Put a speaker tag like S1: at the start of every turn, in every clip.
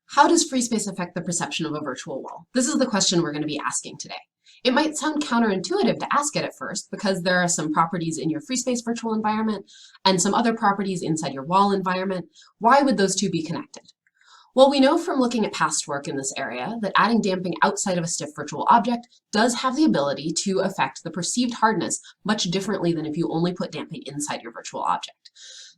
S1: How does free space affect the perception of a virtual wall? This is the question we're going to be asking today. It might sound counterintuitive to ask it at first because there are some properties in your free space virtual environment and some other properties inside your wall environment. Why would those two be connected? Well, we know from looking at past work in this area that adding damping outside of a stiff virtual object does have the ability to affect the perceived hardness much differently than if you only put damping inside your virtual object.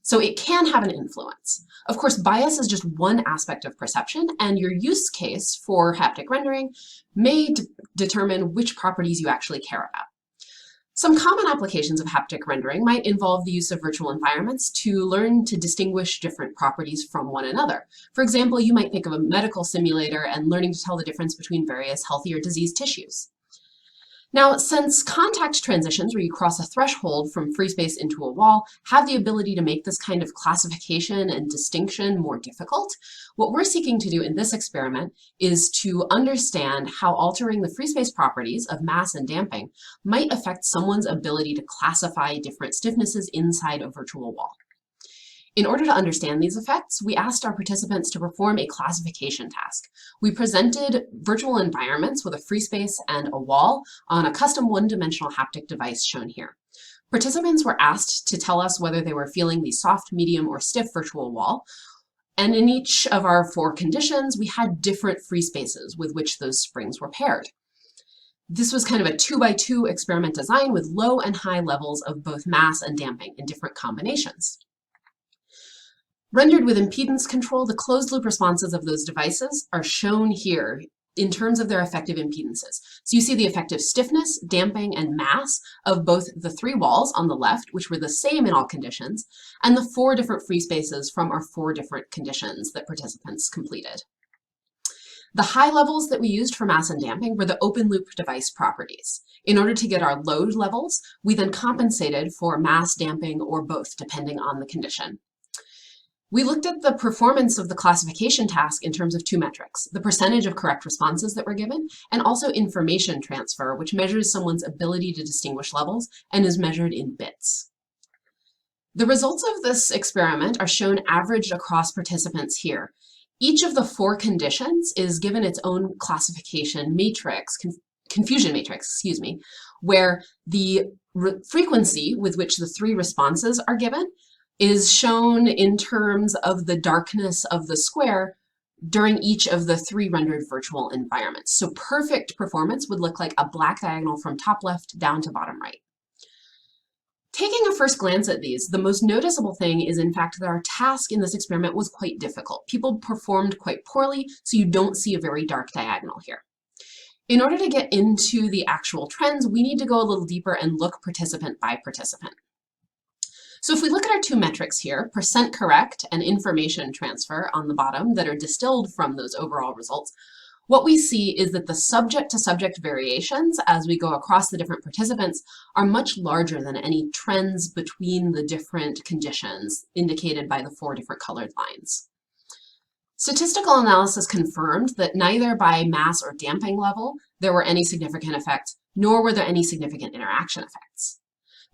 S1: So it can have an influence. Of course, bias is just one aspect of perception, and your use case for haptic rendering may determine which properties you actually care about. Some common applications of haptic rendering might involve the use of virtual environments to learn to distinguish different properties from one another. For example, you might think of a medical simulator and learning to tell the difference between various healthy or diseased tissues. Now, since contact transitions, where you cross a threshold from free space into a wall, have the ability to make this kind of classification and distinction more difficult, what we're seeking to do in this experiment is to understand how altering the free space properties of mass and damping might affect someone's ability to classify different stiffnesses inside a virtual wall. In order to understand these effects, we asked our participants to perform a classification task. We presented virtual environments with a free space and a wall on a custom one-dimensional haptic device shown here. Participants were asked to tell us whether they were feeling the soft, medium, or stiff virtual wall. And in each of our 4 conditions, we had different free spaces with which those springs were paired. This was kind of a 2x2 experiment design with low and high levels of both mass and damping in different combinations. Rendered with impedance control, the closed-loop responses of those devices are shown here in terms of their effective impedances. So you see the effective stiffness, damping, and mass of both the 3 walls on the left, which were the same in all conditions, and the 4 different free spaces from our 4 different conditions that participants completed. The high levels that we used for mass and damping were the open-loop device properties. In order to get our load levels, we then compensated for mass, damping, or both, depending on the condition. We looked at the performance of the classification task in terms of 2 metrics, the percentage of correct responses that were given, and also information transfer, which measures someone's ability to distinguish levels and is measured in bits. The results of this experiment are shown averaged across participants here. Each of the 4 conditions is given its own classification matrix, confusion matrix, where the frequency with which the 3 responses are given is shown in terms of the darkness of the square during each of the 3 rendered virtual environments. So perfect performance would look like a black diagonal from top left down to bottom right. Taking a first glance at these, the most noticeable thing is in fact that our task in this experiment was quite difficult. People performed quite poorly, so you don't see a very dark diagonal here. In order to get into the actual trends, we need to go a little deeper and look participant by participant. So if we look at our 2 metrics here, percent correct and information transfer on the bottom that are distilled from those overall results, what we see is that the subject-to-subject variations as we go across the different participants are much larger than any trends between the different conditions indicated by the 4 different colored lines. Statistical analysis confirmed that neither by mass or damping level there were any significant effects, nor were there any significant interaction effects.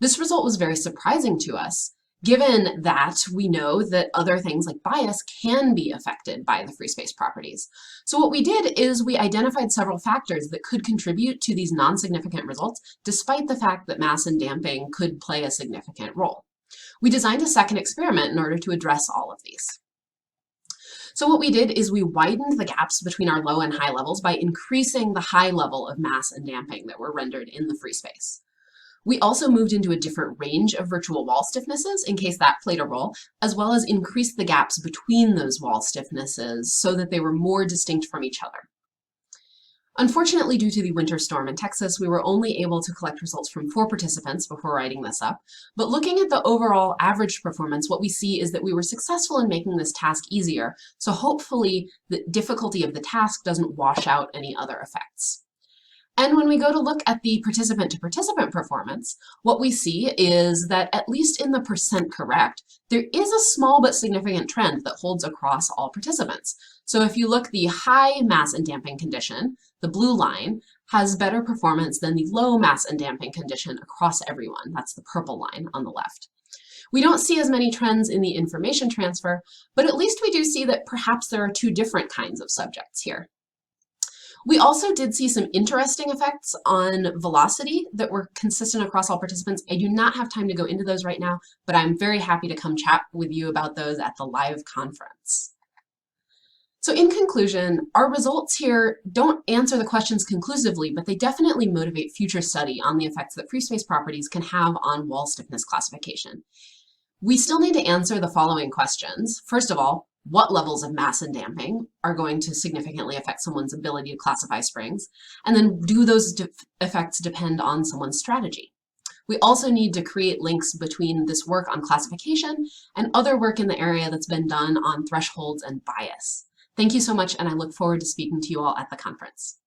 S1: This result was very surprising to us, given that we know that other things like bias can be affected by the free space properties. So what we did is we identified several factors that could contribute to these non-significant results, despite the fact that mass and damping could play a significant role. We designed a second experiment in order to address all of these. So what we did is we widened the gaps between our low and high levels by increasing the high level of mass and damping that were rendered in the free space. We also moved into a different range of virtual wall stiffnesses in case that played a role, as well as increased the gaps between those wall stiffnesses so that they were more distinct from each other. Unfortunately, due to the winter storm in Texas, we were only able to collect results from 4 participants before writing this up. But looking at the overall average performance, what we see is that we were successful in making this task easier, so hopefully the difficulty of the task doesn't wash out any other effects. And when we go to look at the participant-to-participant performance, what we see is that at least in the percent correct, there is a small but significant trend that holds across all participants. So if you look, the high mass and damping condition, the blue line, has better performance than the low mass and damping condition across everyone. That's the purple line on the left. We don't see as many trends in the information transfer, but at least we do see that perhaps there are two different kinds of subjects here. We also did see some interesting effects on velocity that were consistent across all participants. I do not have time to go into those right now, but I'm very happy to come chat with you about those at the live conference. So in conclusion, our results here don't answer the questions conclusively, but they definitely motivate future study on the effects that free space properties can have on wall stiffness classification. We still need to answer the following questions. First of all, what levels of mass and damping are going to significantly affect someone's ability to classify springs? And then do those effects depend on someone's strategy? We also need to create links between this work on classification and other work in the area that's been done on thresholds and bias. Thank you so much, and I look forward to speaking to you all at the conference.